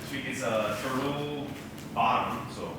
This week is a turtle bottom, so.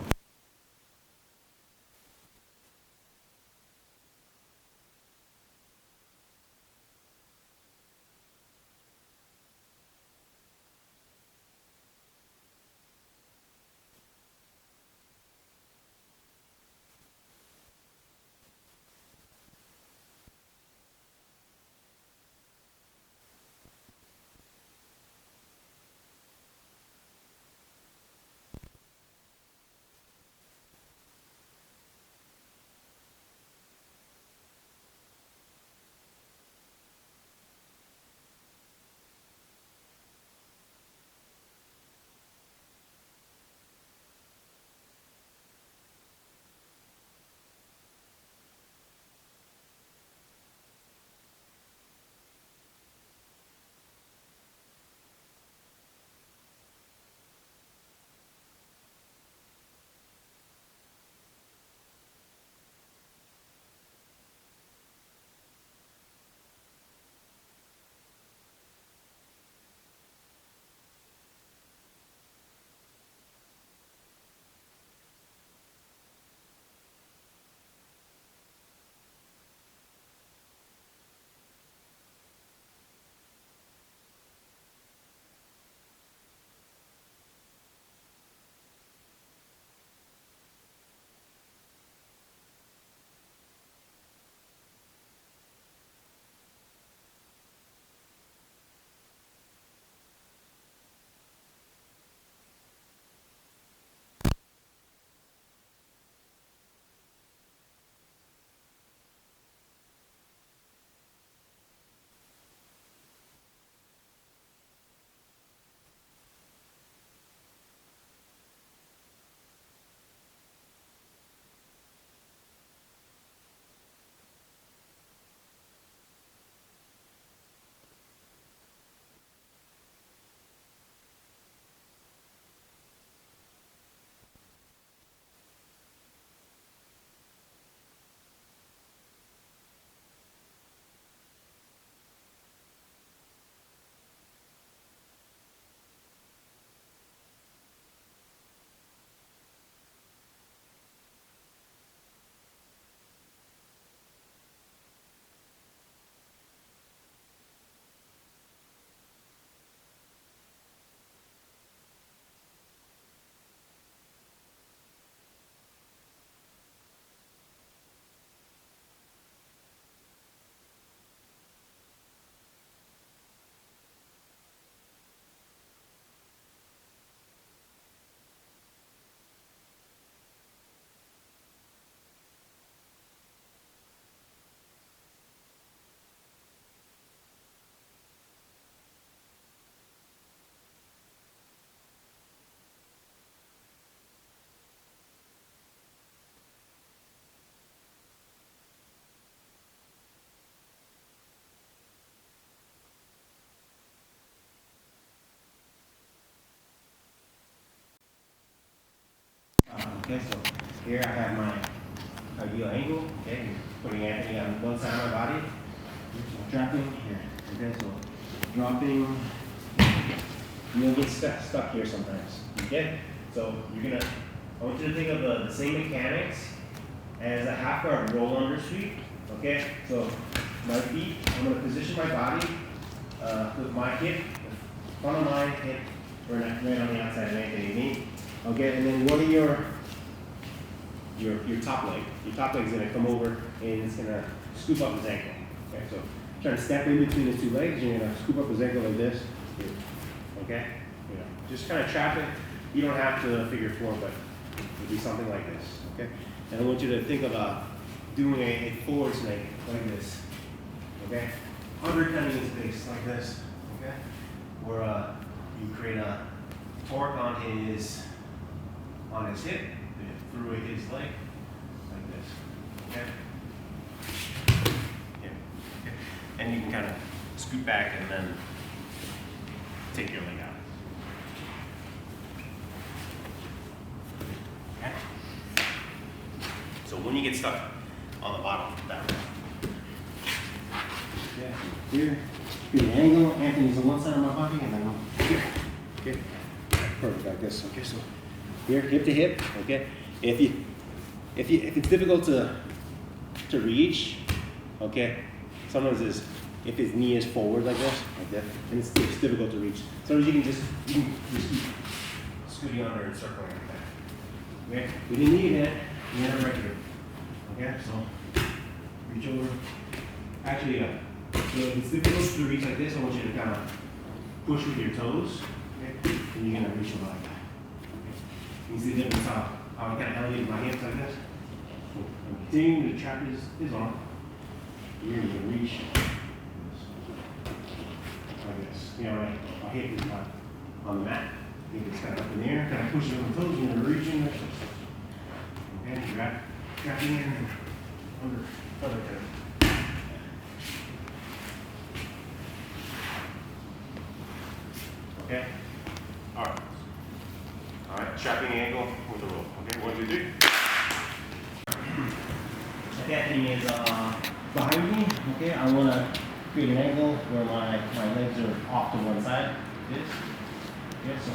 Okay, so here I have my ideal angle. Okay, putting Anthony on one side of my body. So dropping here. Okay, so dropping. You'll get stuck here sometimes. Okay, so you're gonna. I want you to think of the same mechanics as a half guard roll under sweep. Okay, so my feet. I'm gonna position my body with my hip, front of my hip, right on the outside of Anthony's knee. Okay, and then what are your top leg? Your top leg is going to come over and it's going to scoop up his ankle. Okay, so try to step in between the two legs. You're going to scoop up his ankle like this. Okay, just kind of trap it. You don't have to figure four, but it'll be something like this. Okay, and I want you to think about doing a forward snake like this. Okay, undercutting his base like this. Okay, where you create a torque on his hip, through his leg, like this. Okay? Yeah. Okay. And you can kind of scoot back and then take your leg out. Okay? So when you get stuck on the bottom, that way. Yeah. Here, do the angle. Anthony's on one side of my body, and then here. Okay. perfect, like this. Okay, so here, hip to hip. Okay, if it's difficult to reach, okay, sometimes if his knee is forward like that, and it's difficult to reach. Sometimes you can just keep scooting under and circling like that. Okay, we didn't need it. We had it right here. Okay, so reach over. Actually, so if it's difficult to reach like this, I want you to kind of push with your toes, okay? And you're gonna reach like that. Okay? You can see the difference how I kind of elevate my hips like this. So I'm continuing to trap his arm. You're gonna reach like this. You know, my hip is not on the mat. Hip is kind of up in the air, kind of pushing on the toes. You're gonna reach in there. Okay, trap in there and under there. Okay? Alright. Alright, trapping angle with the rope. Okay, 1, 2, 3. That is behind me. Okay, I want to create an angle where my legs are off to one side. This. Okay, so.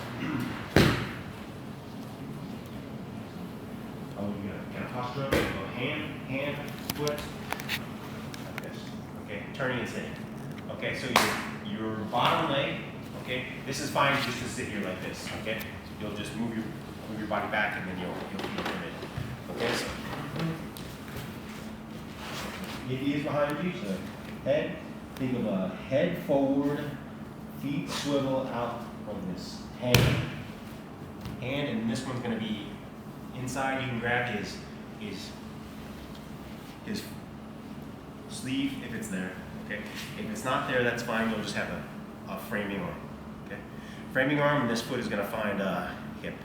Oh, you got a posture up. Go hand, foot. Like this. Okay, turning and sitting. Okay, so your bottom leg. Okay, this is fine just to sit here like this. Okay, so you'll just move your body back and then you'll feel permitted. Okay, so if he is behind you, so head, think of a head forward, feet swivel out like this. Hand, and this one's going to be inside. You can grab his sleeve if it's there. Okay, if it's not there, that's fine. You'll just have a framing arm. Okay, framing arm, and this foot is going to find hip.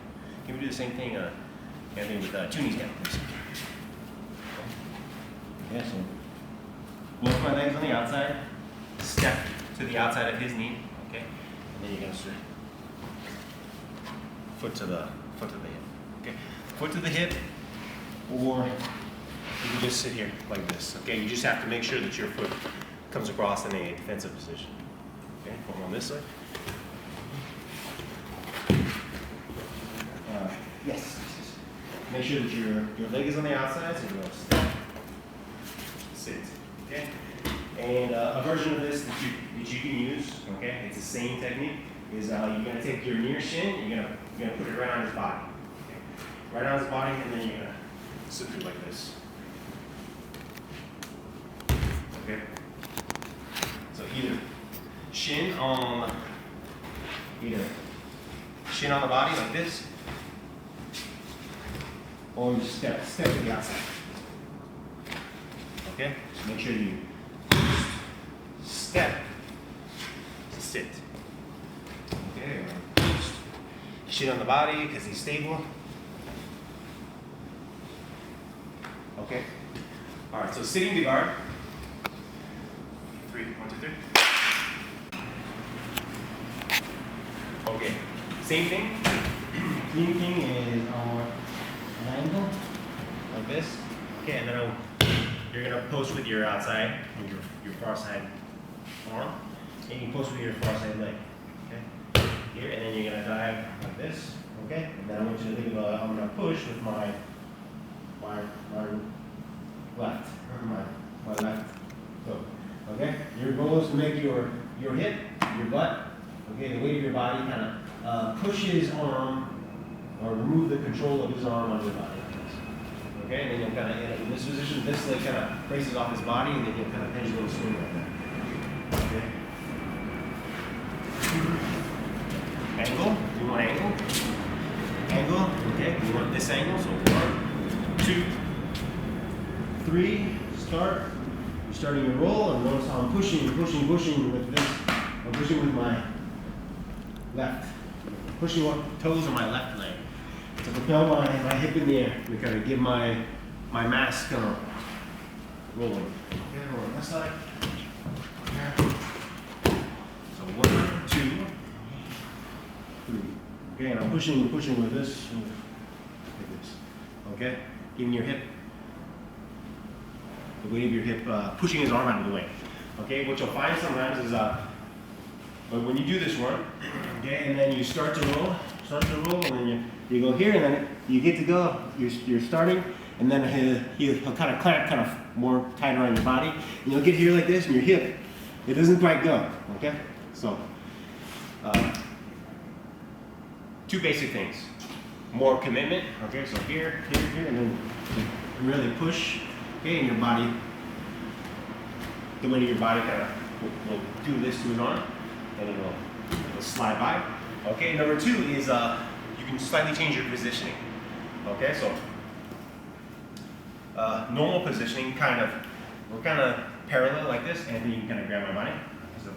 Can we do the same thing? Anthony, with two knees down, please. Okay, so both my legs on the outside. Step to the outside of his knee. Okay, and then you're going to switch. Foot to the hip. Okay, foot to the hip, or you can just sit here like this. Okay, you just have to make sure that your foot comes across in a defensive position. Okay, foot on this side. Yes. Make sure that your leg is on the outside, so you're going to step, sit. Okay, and a version of this that you can use. Okay, it's the same technique. Is you're going to take your near shin, you're going to put it right on his body. Okay? Right on his body, and then you're going to sit through like this. Okay? So either shin on the body like this, or just step to the outside. Okay? So make sure you step to sit. Okay, shin on the body because he's stable. Okay. All right. So sitting to guard. 3, 1, 2, 3. Okay. Same thing. Clean thing is on an angle like this. Okay, and then you're gonna post with your outside, with your far side arm, and you can post with your far side leg. Here, and then you're going to dive like this, okay? And then I want you to think about, I'm going to push with my left, or my left foot, okay? Your goal is to make your hip, your butt, okay, the weight of your body kind of push his arm, or remove the control of his arm on your body like this, okay? And then you'll kind of, in this position, this leg kind of braces off his body, and then you'll kind of pendulum swing like that, okay? Angle, you want angle? Angle, okay, you want this angle, so 1, 2, 3, start. You're starting your roll, and notice how I'm pushing with this. I'm pushing with my left. Pushing with toes on my left leg. To propel my hip in the air, to kind of give my mass kind of rolling. Okay, roll on this side. So 1, 2, 3. Okay, and I'm pushing with this, like this. Okay, giving your hip, the weight of your hip, pushing his arm out of the way. Okay, what you'll find sometimes is when you do this one, okay, and then you start to roll, start the roll, and then you go here, and then you get to go. You're starting, and then he'll kind of clamp, kind of more tighter on your body, and you'll get here like this, and your hip, it doesn't quite go. Okay, so two basic things: more commitment. Okay, so here, and then really push. Okay, and your body, the weight of your body kind of will do this to his arm, and then it'll slide by. Okay, number two is you can slightly change your positioning. Okay, so normal positioning, we're kind of parallel like this, and then you can kind of grab my body. So,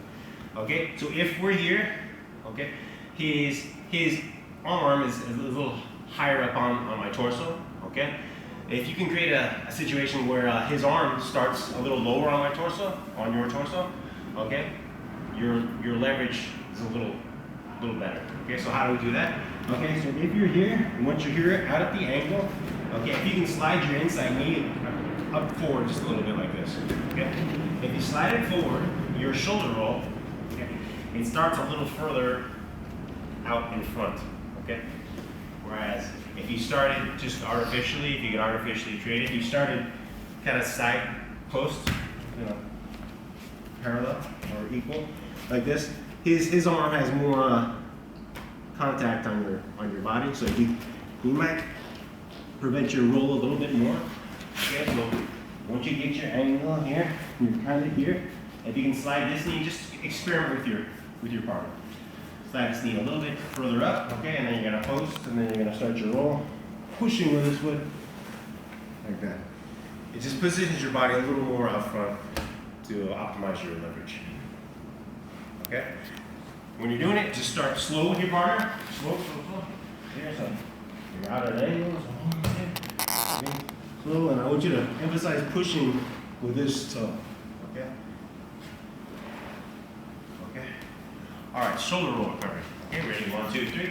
okay, so if we're here, okay, his arm is a little higher up on my torso. Okay, if you can create a situation where his arm starts a little lower on my torso, on your torso, okay, your leverage is a little better. Okay, so how do we do that? Okay, so if you're here, and once you're here, out at the ankle, okay, if you can slide your inside knee up forward just a little bit like this, okay? If you slide it forward, your shoulder roll, okay, it starts a little further out in front, okay? Whereas if you started just artificially, if you could artificially trade it, you started kind of side post, parallel or equal, like this. His arm has more contact on your body, so he might prevent your roll a little bit more. Okay, so once you get your angle here, you're kind of here. If you can slide this knee, just experiment with your partner. Slide this knee a little bit further up, okay, and then you're gonna post, and then you're gonna start your roll, pushing with this foot, like that. It just positions your body a little more up front to optimize your leverage. Okay? When you're doing it, just start slow with your partner. Slow. Here, so you're out at angles. Okay. Slow, and I want you to emphasize pushing with this toe. Okay? Okay? All right, shoulder roll recovery. Okay, ready? 1, 2, 3.